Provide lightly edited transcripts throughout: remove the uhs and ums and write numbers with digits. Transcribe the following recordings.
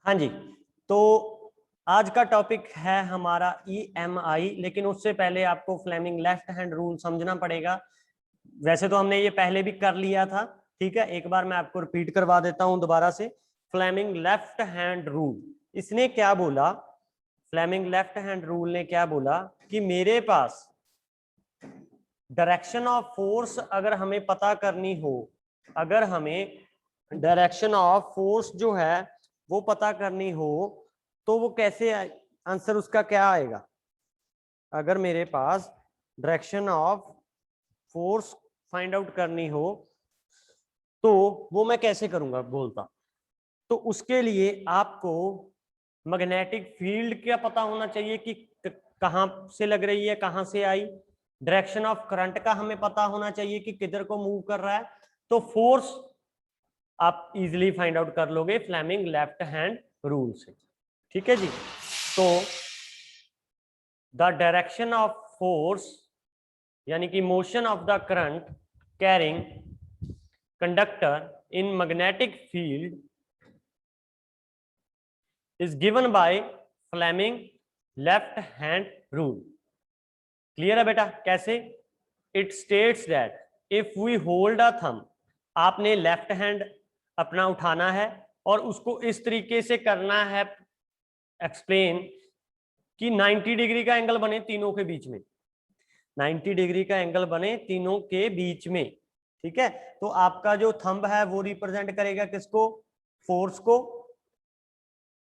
हाँ जी, तो आज का टॉपिक है हमारा EMI, लेकिन उससे पहले आपको फ्लेमिंग लेफ्ट हैंड रूल समझना पड़ेगा। वैसे तो हमने ये पहले भी कर लिया था, ठीक है, एक बार मैं आपको रिपीट करवा देता हूं दोबारा से। फ्लेमिंग लेफ्ट हैंड रूल, इसने क्या बोला, फ्लेमिंग लेफ्ट हैंड रूल ने क्या बोला कि मेरे पास डायरेक्शन ऑफ फोर्स अगर हमें पता करनी हो, अगर हमें डायरेक्शन ऑफ फोर्स जो है वो पता करनी हो, तो वो कैसे आंसर उसका क्या आएगा। अगर मेरे पास direction of force find out करनी हो तो वो मैं कैसे करूंगा बोलता। तो उसके लिए आपको मैग्नेटिक फील्ड क्या पता होना चाहिए कि कहां से लग रही है, कहां से आई। डायरेक्शन ऑफ करंट का हमें पता होना चाहिए कि किधर को मूव कर रहा है। तो फोर्स आप इजीली फाइंड आउट कर लोगे फ्लेमिंग लेफ्ट हैंड रूल से, ठीक है जी। तो द डायरेक्शन ऑफ फोर्स यानी कि motion of the current carrying conductor in magnetic field is given by Fleming left hand rule. Clear है बेटा कैसे? It states that if we hold a thumb, आपने लेफ्ट हैंड अपना उठाना है और उसको इस तरीके से करना है एक्सप्लेन कि 90 डिग्री का एंगल बने तीनों के बीच में, 90 डिग्री का एंगल बने तीनों के बीच में, ठीक है। तो आपका जो थंब है वो रिप्रेजेंट करेगा किसको? फोर्स को।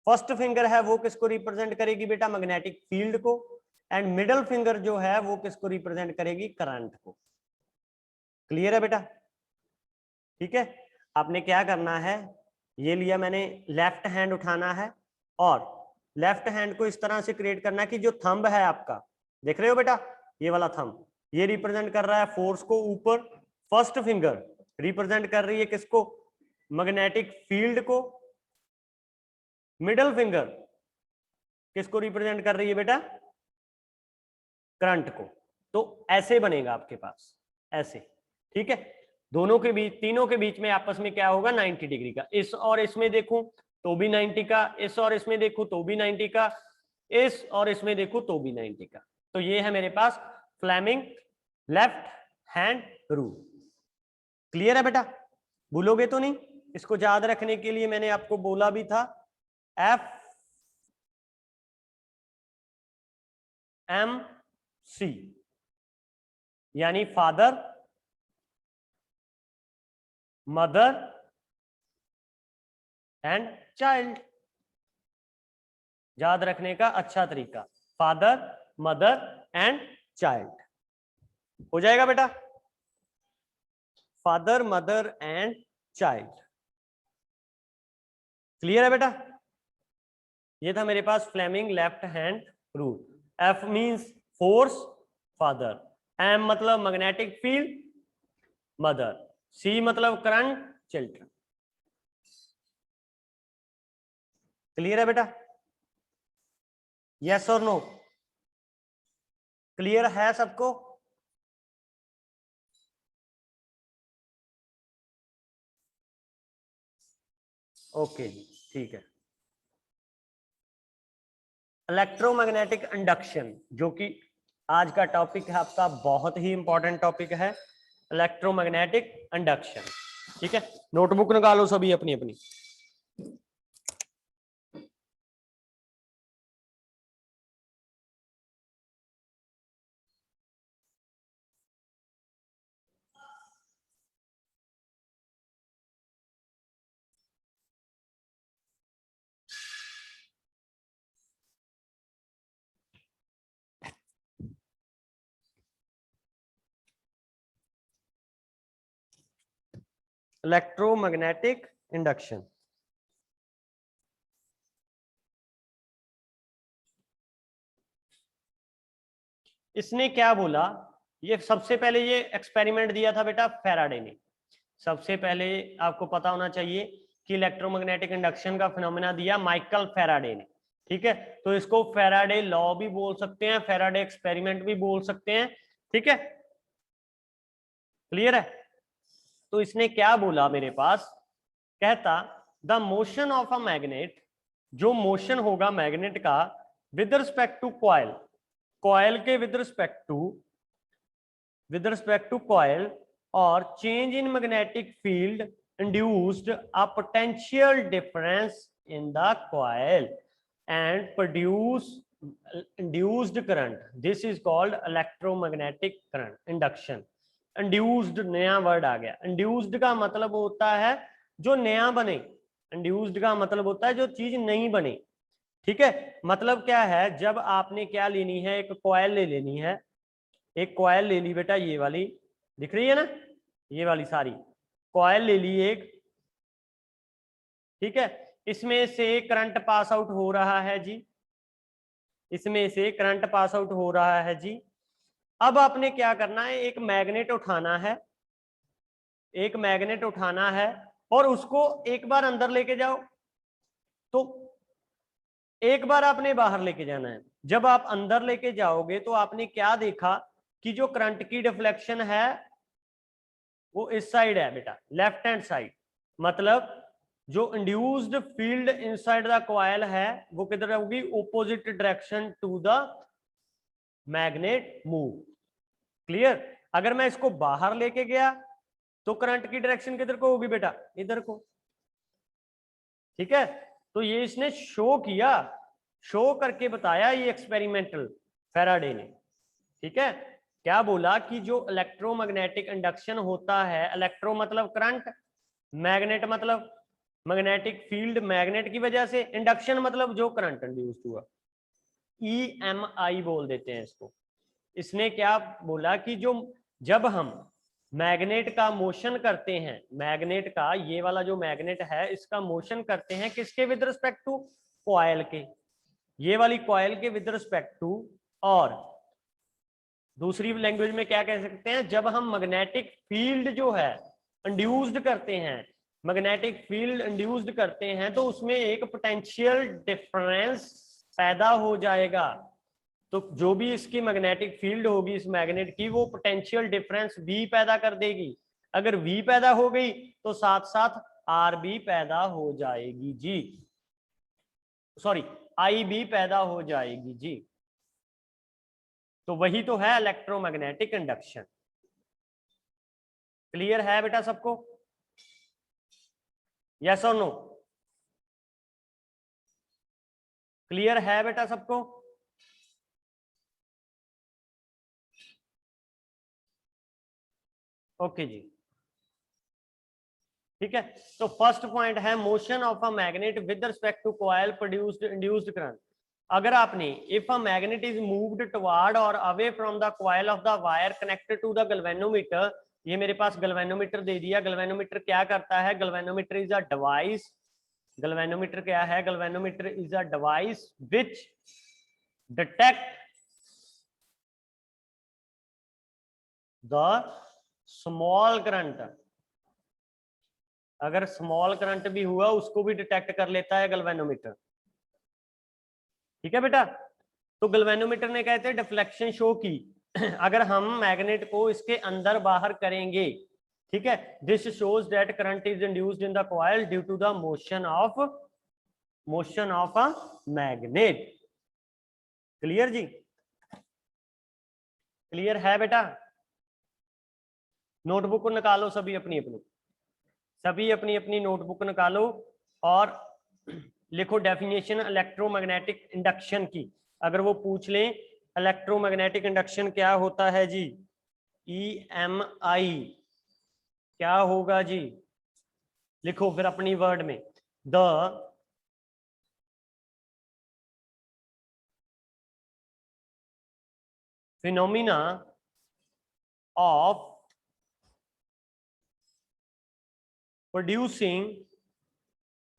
फर्स्ट फिंगर है वो किसको रिप्रेजेंट करेगी बेटा? मैग्नेटिक फील्ड को। एंड मिडल फिंगर जो है वो किसको रिप्रेजेंट करेगी? करंट को। क्लियर है बेटा? ठीक है। आपने क्या करना है, ये लिया मैंने, लेफ्ट हैंड उठाना है और लेफ्ट हैंड को इस तरह से क्रिएट करना है कि जो थंब है आपका, देख रहे हो बेटा, ये वाला थंब ये रिप्रेजेंट कर रहा है फोर्स को ऊपर, फर्स्ट फिंगर रिप्रेजेंट कर रही है किसको? मैग्नेटिक फील्ड को। मिडल फिंगर किसको रिप्रेजेंट कर रही है बेटा? करंट को। तो ऐसे बनेगा आपके पास, ऐसे, ठीक है। दोनों के बीच, तीनों के बीच में आपस में क्या होगा? 90 डिग्री का। इस और इसमें देखूं तो भी 90 का, इस और इसमें देखूं तो भी 90 का, इस और इसमें देखूं तो भी 90 का। तो ये है मेरे पास Fleming left hand rule. Clear है बेटा? भूलोगे तो नहीं? इसको याद रखने के लिए मैंने आपको बोला भी था एफ एम सी, यानी फादर मदर एंड चाइल्ड। याद रखने का अच्छा तरीका, फादर मदर एंड चाइल्ड। हो जाएगा बेटा? Father mother and child. Clear है बेटा? ये था मेरे पास Fleming left hand rule. F means force, father. M मतलब मैग्नेटिक फील्ड, मदर। सी मतलब करंट, चिल्ड्रन। क्लियर है बेटा? यस और नो? क्लियर है सबको? ओके जी, ठीक है। इलेक्ट्रोमैग्नेटिक इंडक्शन, जो कि आज का टॉपिक है आपका, बहुत ही इंपॉर्टेंट टॉपिक है इलेक्ट्रोमैग्नेटिक इंडक्शन, ठीक है। नोटबुक निकालो सभी अपनी अपनी। इलेक्ट्रोमैग्नेटिक इंडक्शन, इसने क्या बोला? ये सबसे पहले ये एक्सपेरिमेंट दिया था बेटा फैराडे ने। सबसे पहले आपको पता होना चाहिए कि इलेक्ट्रोमैग्नेटिक इंडक्शन का फिनोमेना दिया माइकल फैराडे ने, ठीक है। तो इसको फैराडे लॉ भी बोल सकते हैं, फैराडे एक्सपेरिमेंट भी बोल सकते हैं, ठीक है। क्लियर है? तो इसने क्या बोला मेरे पास, कहता the motion of a magnet जो मोशन होगा मैग्नेट का with respect to coil, coil के विद रिस्पेक्ट टू कॉइल, और change in magnetic field induced a potential difference in the coil and produce induced current, this is called electromagnetic current induction. Induced नया word आ गया। Induced का मतलब होता है जो नया बने, इंड्यूस्ड का मतलब होता है जो चीज नहीं बने। ठीक है, मतलब क्या है, जब आपने क्या लेनी है, एक कॉइल ले लेनी है, एक कॉइल ले ली बेटा, ये वाली दिख रही है ना, ये वाली सारी कॉइल ले ली एक। ठीक है, इसमें से करंट पास आउट हो रहा है जी, इसमें से करंट पास आउट हो रहा है जी। अब आपने क्या करना है, एक मैग्नेट उठाना है, एक मैग्नेट उठाना है और उसको एक बार अंदर लेके जाओ, तो एक बार आपने बाहर लेके जाना है। जब आप अंदर लेके जाओगे तो आपने क्या देखा कि जो करंट की डिफ्लेक्शन है वो इस साइड है बेटा, लेफ्ट हैंड साइड। मतलब जो induced field inside the coil है वो किधर होगी, opposite direction to the magnet move. Clear. अगर मैं इसको बाहर लेके गया तो करंट की डायरेक्शन किधर को होगी बेटा, इधर को। ठीक है, तो ये इसने शो किया, शो करके बताया ये एक्सपेरिमेंटल फैराडे ने। ठीक है, क्या बोला कि जो इलेक्ट्रोमैग्नेटिक इंडक्शन होता है, इलेक्ट्रो मतलब करंट, मैग्नेट मतलब मैग्नेटिक फील्ड मैग्नेट की वजह से, इंडक्शन मतलब जो करंट इंड्यूस हुआ, EMI बोल देते हैं इसको। इसने क्या बोला कि जो जब हम मैग्नेट का मोशन करते हैं, मैग्नेट का ये वाला जो मैग्नेट है इसका मोशन करते हैं किसके विद रिस्पेक्ट टू, कॉइल के, ये वाली कॉइल के विद रिस्पेक्ट टू, और दूसरी लैंग्वेज में क्या कह सकते हैं, जब हम मैग्नेटिक फील्ड जो है इंड्यूस्ड करते हैं, मैग्नेटिक फील्ड इंड्यूस्ड करते हैं तो उसमें एक पोटेंशियल डिफरेंस पैदा हो जाएगा। तो जो भी इसकी मैग्नेटिक फील्ड होगी इस मैग्नेट की, वो पोटेंशियल डिफरेंस V पैदा कर देगी। अगर V पैदा हो गई तो साथ साथ R भी पैदा हो जाएगी जी, सॉरी I भी पैदा हो जाएगी जी। तो वही तो है इलेक्ट्रोमैग्नेटिक इंडक्शन। क्लियर है बेटा सबको, यस और नो? क्लियर है बेटा सबको? ओके जी, ठीक है। तो फर्स्ट पॉइंट है motion of a magnet with respect to coil produced induced current. अगर आपने if a magnet is moved toward और away from the coil of the wire connected to the galvanometer, ये मेरे पास galvanometer दे दिया। Galvanometer क्या करता है, galvanometer is a device, galvanometer क्या है, galvanometer is a device which detect the small current. अगर स्मॉल करंट भी हुआ उसको भी डिटेक्ट कर लेता है गैल्वेनोमीटर। ठीक है बेटा, तो गैल्वेनोमीटर ने कहते हैं डिफ्लेक्शन शो की अगर हम मैग्नेट को इसके अंदर बाहर करेंगे। ठीक है, this shows that current is induced in the coil due to the motion of a magnet. Clear जी, क्लियर है बेटा? नोटबुक को निकालो सभी अपनी अपनी, सभी अपनी अपनी नोटबुक निकालो और लिखो डेफिनेशन इलेक्ट्रोमैग्नेटिक इंडक्शन की। अगर वो पूछ लें इलेक्ट्रोमैग्नेटिक इंडक्शन क्या होता है जी, EMI क्या होगा जी, लिखो फिर अपनी वर्ड में, द फिनोमिना ऑफ प्रोड्यूसिंग,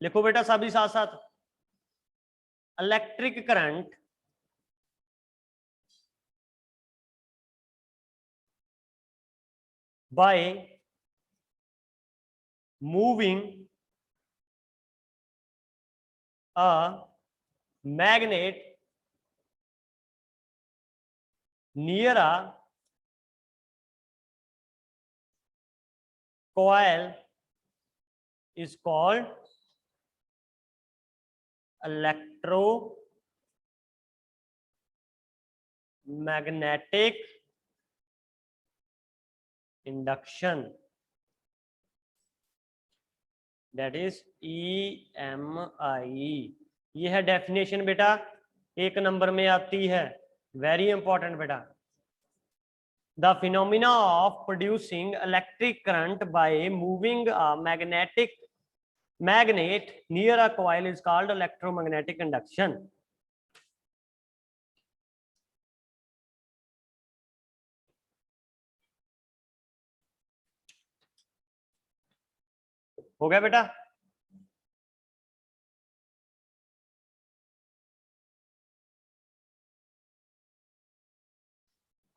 लिखो बेटा सभी साथ साथ, electric current by moving a magnet near a coil is called electromagnetic induction, that is EMI। ये है डेफिनेशन बेटा, एक नंबर में आती है, वेरी इंपॉर्टेंट बेटा। The phenomena of producing electric current by moving a magnet near a coil is called electromagnetic induction। हो गया बेटा?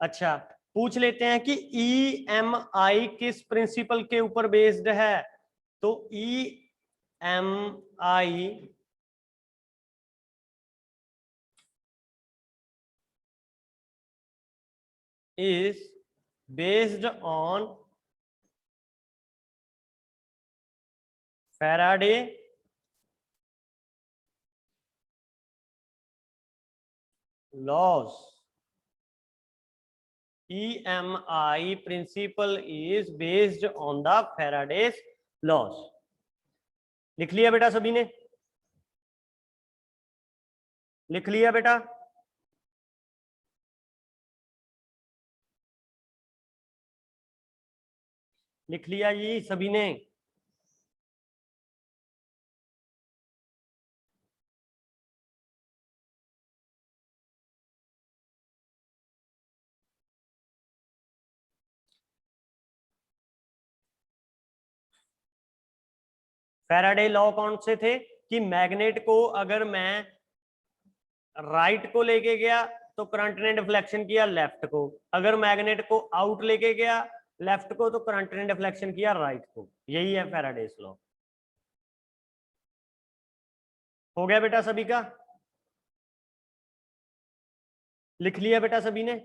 अच्छा, पूछ लेते हैं कि EMI किस प्रिंसिपल के ऊपर बेस्ड है। तो EMI is based on Faraday laws। EMI principle is based on the Faraday's laws। लिख लिया बेटा सभी ने? लिख लिया बेटा? लिख लिया जी सभी ने? फैराडे लॉ कौन से थे कि मैग्नेट को अगर मैं राइट को लेके गया तो करंट ने डिफ्लेक्शन किया लेफ्ट को, अगर मैग्नेट को आउट लेके गया लेफ्ट को तो करंट ने डिफ्लेक्शन किया राइट को। यही है फैराडेस लॉ। हो गया बेटा सभी का? लिख लिया बेटा सभी ने?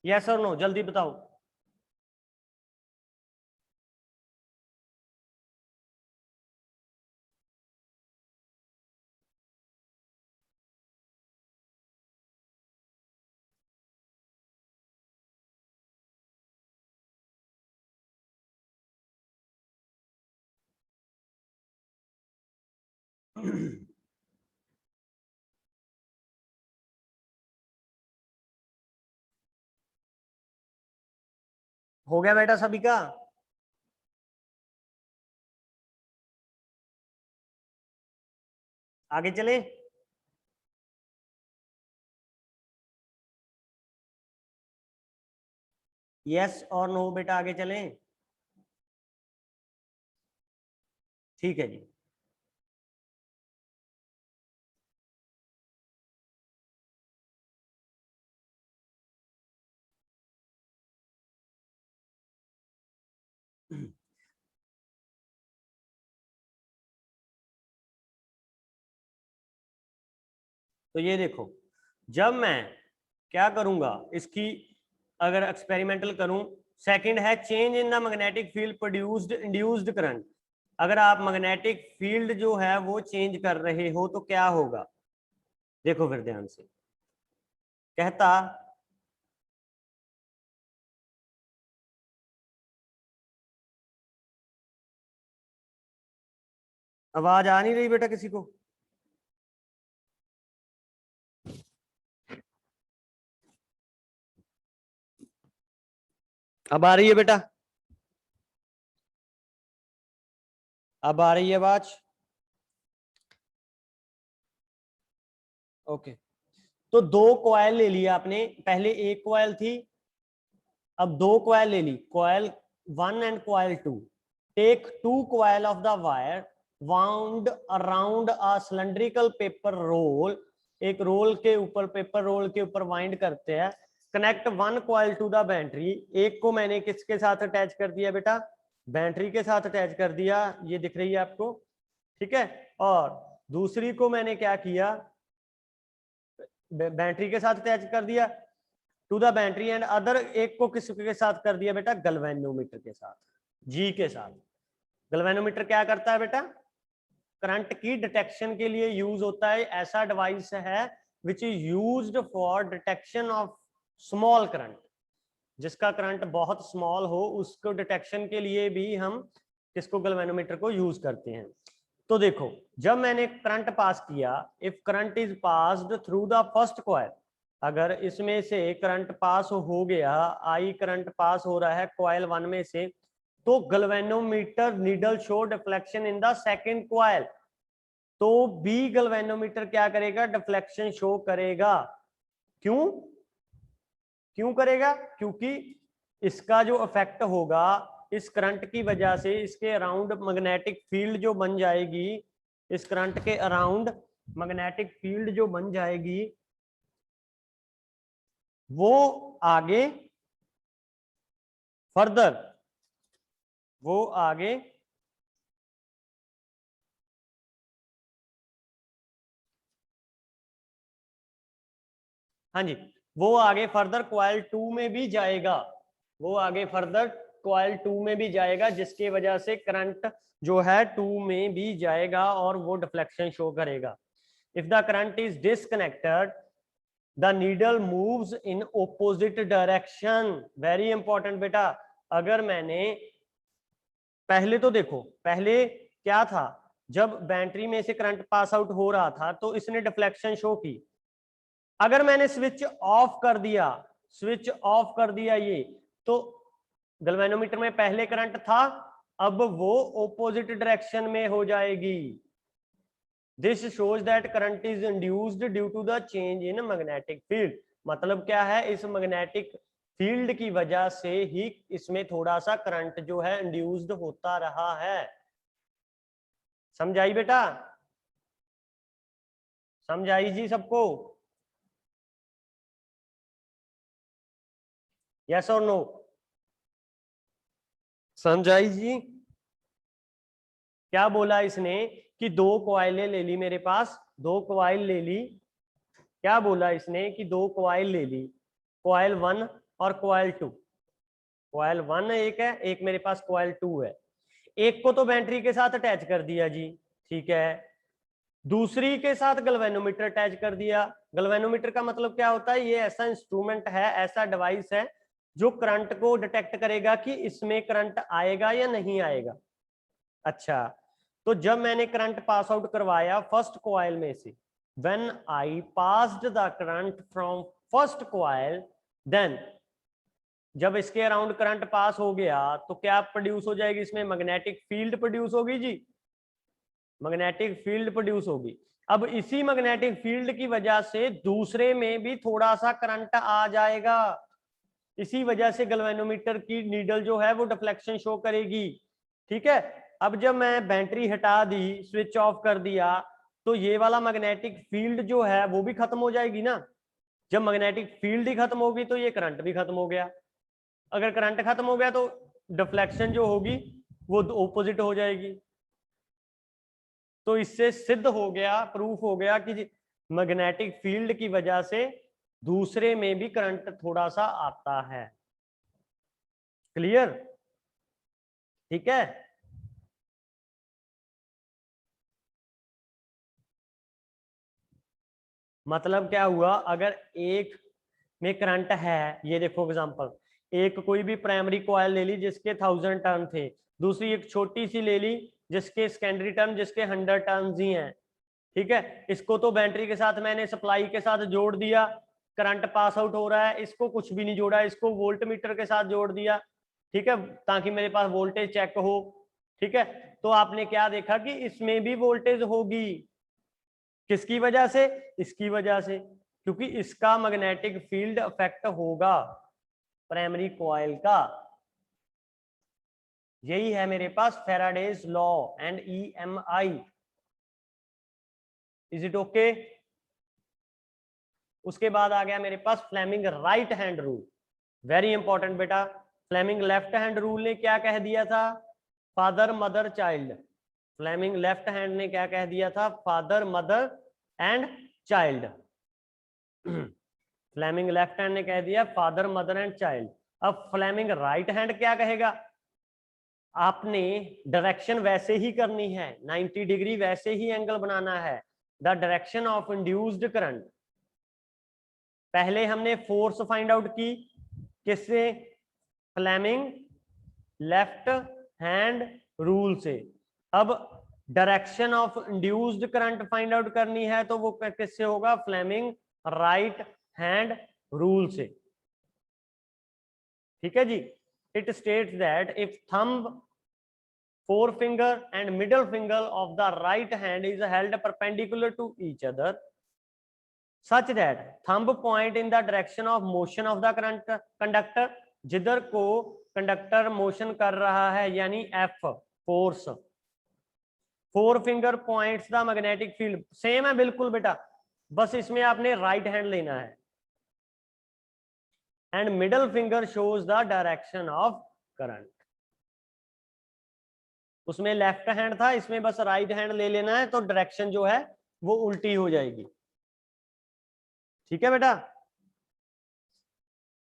यस और नो, जल्दी बताओ। हो गया बेटा सभी का? आगे चले? यस और नो बेटा, आगे चलें? ठीक है जी। तो ये देखो, जब मैं क्या करूंगा इसकी अगर एक्सपेरिमेंटल करूं, सेकंड है change in the magnetic field produced induced current. अगर आप मैग्नेटिक फील्ड जो है वो चेंज कर रहे हो तो क्या होगा? देखो फिर ध्यान से, कहता आवाज आ नहीं रही बेटा किसी को? अब आ रही है बेटा? अब आ रही है आवाज? ओके, तो दो कॉइल ले लिया आपने, पहले एक कॉइल थी, अब दो कॉइल ले ली, coil 1 and coil 2। Take 2 coil of the wire wound around a cylindrical paper roll. एक रोल के ऊपर, पेपर रोल के ऊपर वाइंड करते हैं। Connect 1 coil to the battery. एक को मैंने किसके साथ अटैच कर दिया बेटा? बैटरी के साथ अटैच कर दिया, ये दिख रही है आपको, ठीक है। और दूसरी को मैंने क्या किया? बैटरी के साथ अटैच कर दिया to the battery, and other एक को किसके साथ कर दिया बेटा? गैल्वेनोमीटर के साथ, जी के साथ। गैल्वेनोमीटर क्या करता है बेटा? करंट की डिटेक्शन के लिए यूज होता है। ऐसा डिवाइस है which is used for detection of small current, जिसका करंट बहुत स्मॉल हो उसको डिटेक्शन के लिए भी हम किसको, गैल्वेनोमीटर को यूज करते हैं। तो देखो, जब मैंने करंट पास किया, if current is passed through the first coil, अगर इसमें से करंट पास हो गया, आई करंट पास हो रहा है कॉइल 1 में से, तो galvanometer needle show deflection in the second coil, तो बी गैल्वेनोमीटर क्या करेगा, डिफ्लेक्शन शो करेगा। क्यों क्यों करेगा? क्योंकि इसका जो इफेक्ट होगा इस करंट की वजह से, इसके अराउंड मैग्नेटिक फील्ड जो बन जाएगी, इस करंट के अराउंड मैग्नेटिक फील्ड जो बन जाएगी, वो आगे फर्दर, वो आगे हाँ जी, वो आगे फर्दर कॉइल 2 में भी जाएगा, वो आगे फर्दर कॉइल 2 में भी जाएगा, जिसकी वजह से करंट जो है 2 में भी जाएगा और वो डिफ्लेक्शन शो करेगा। If the current is disconnected the needle moves in opposite direction. Very important बेटा, अगर मैंने पहले, तो देखो पहले क्या था, जब बैटरी में से करंट पास आउट हो रहा था तो इसने डिफ्लेक्शन शो की। अगर मैंने स्विच ऑफ कर दिया, स्विच ऑफ कर दिया ये, तो गैल्वेनोमीटर में पहले करंट था, अब वो ऑपोजिट डायरेक्शन में हो जाएगी। This shows that current is induced due to the change in magnetic field. मतलब क्या है, इस मैग्नेटिक फील्ड की वजह से ही इसमें थोड़ा सा करंट जो है इंड्यूस्ड होता रहा है। समझाई बेटा? समझाई जी सबको? यस और नो? समझाई जी? क्या बोला इसने कि दो कॉइलें ले ली मेरे पास, दो कॉइल ले ली, क्या बोला इसने कि दो कॉइल ले ली, कॉइल 1 और कॉइल 2। कॉइल 1 एक है, एक मेरे पास कॉइल 2 है। एक को तो बैटरी के साथ अटैच कर दिया जी, ठीक है, दूसरी के साथ गैल्वेनोमीटर अटैच कर दिया। गैल्वेनोमीटर का मतलब क्या होता है, ये ऐसा इंस्ट्रूमेंट है, ऐसा डिवाइस है जो करंट को डिटेक्ट करेगा कि इसमें करंट आएगा या नहीं आएगा। अच्छा, तो जब मैंने करंट पास आउट करवाया फर्स्ट कॉइल में से, when I passed the current from first coil, then जब इसके अराउंड करंट पास हो गया तो क्या प्रोड्यूस हो जाएगी, इसमें मैग्नेटिक फील्ड प्रोड्यूस होगी जी, मैग्नेटिक फील्ड प्रोड्यूस होगी। अब इसी मैग्नेटिक फील्ड की वजह से दूसरे में भी थोड़ा सा करंट आ जाएगा, इसी वजह से गैल्वेनोमीटर की नीडल जो है वो डिफ्लेक्शन शो करेगी। ठीक है, अब जब मैं बैटरी हटा दी, स्विच ऑफ कर दिया, तो ये वाला मैग्नेटिक फील्ड जो है वो भी खत्म हो जाएगी ना। जब मैग्नेटिक फील्ड ही खत्म होगी तो ये करंट भी खत्म हो गया। अगर करंट खत्म हो गया तो डिफ्लेक्शन जो होगी वो ऑपोजिट हो जाएगी। तो इससे सिद्ध हो गया, प्रूफ हो गया कि मैग्नेटिक फील्ड की वजह से दूसरे में भी करंट थोड़ा सा आता है। क्लियर? ठीक है, मतलब क्या हुआ, अगर एक में करंट है, ये देखो एग्जांपल, एक कोई भी प्राइमरी कॉइल ले ली जिसके 1000 टर्न थे, दूसरी एक छोटी सी ले ली जिसके सेकेंडरी टर्न जिसके 100 टर्न ही हैं। ठीक है, इसको तो बैटरी के साथ मैंने सप्लाई के साथ जोड़ दिया, करंट पास आउट हो रहा है, इसको कुछ भी नहीं जोड़ा, इसको वोल्ट मीटर के साथ जोड़ दिया, ठीक है, ताकि मेरे पास वोल्टेज चेक हो। ठीक है, तो आपने क्या देखा कि इसमें भी वोल्टेज होगी, किसकी वजह से, इसकी वजह से, क्योंकि इसका मैग्नेटिक फील्ड इफेक्ट होगा प्राइमरी कॉइल का। यही है मेरे पास Faraday's law and EMI। Is it okay? उसके बाद आ गया मेरे पास Fleming right hand rule. Very important बेटा, फ्लेमिंग लेफ्ट हैंड रूल ने क्या कह दिया था, father mother child. Fleming left hand ने क्या कह दिया था, father mother and child. Fleming left hand ने कह दिया फादर मदर एंड चाइल्ड। अब फ्लेमिंग राइट हैंड क्या कहेगा, आपने डायरेक्शन वैसे ही करनी है, 90 डिग्री वैसे ही एंगल बनाना है। The direction of induced current, पहले हमने फोर्स फाइंड आउट की किससे, फ्लेमिंग लेफ्ट हैंड रूल से। अब direction of induced current find out करनी है तो वो किससे होगा, फ्लेमिंग राइट हैंड रूल से। ठीक है जी। It states that if thumb, forefinger and middle finger of the right hand is held perpendicular to each other such that thumb point in the direction of motion of the conductor, जिधर को conductor motion कर रहा है यानी F force, four finger points the magnetic field, same है बिल्कुल बेटा, बस इसमें आपने राइट हैंड लेना है। And middle finger shows the direction of current, उसमें लेफ्ट हैंड था, इसमें बस राइट हैंड ले लेना है तो डायरेक्शन जो है वो उल्टी हो जाएगी। ठीक है बेटा,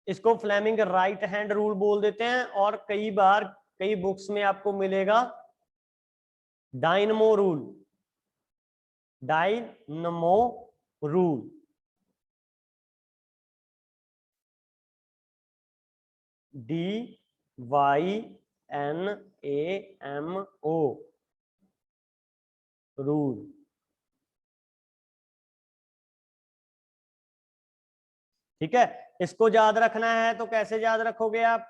इसको फ्लेमिंग राइट हैंड रूल बोल देते हैं, और कई बार कई बुक्स में आपको मिलेगा dynamo rule, dynamo rule. DYNAMO rule. ठीक है, इसको याद रखना है तो कैसे याद रखोगे आप,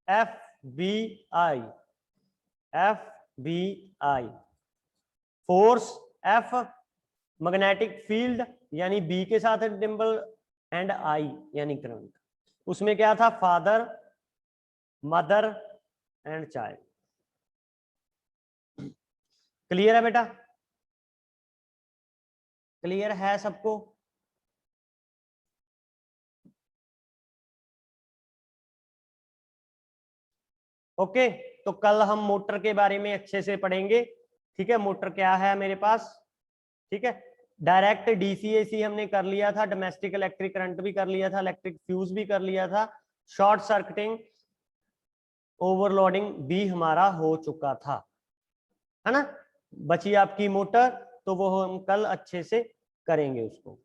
FBI, FBI force, F magnetic field यानी B के साथ डिम्बल, एंड I यानी करंट। उसमें क्या था, father mother and child. Clear है बेटा, क्लियर है सबको? ओके, तो कल हम मोटर के बारे में अच्छे से पढ़ेंगे। ठीक है, मोटर क्या है मेरे पास। ठीक है, डायरेक्ट डीसीएसी हमने कर लिया था, डोमेस्टिक इलेक्ट्रिक करंट भी कर लिया था, इलेक्ट्रिक फ्यूज भी कर लिया था, शॉर्ट सर्किटिंग ओवरलोडिंग भी हमारा हो चुका था, है ना। बची आपकी मोटर, तो वो हम कल अच्छे से करेंगे उसको।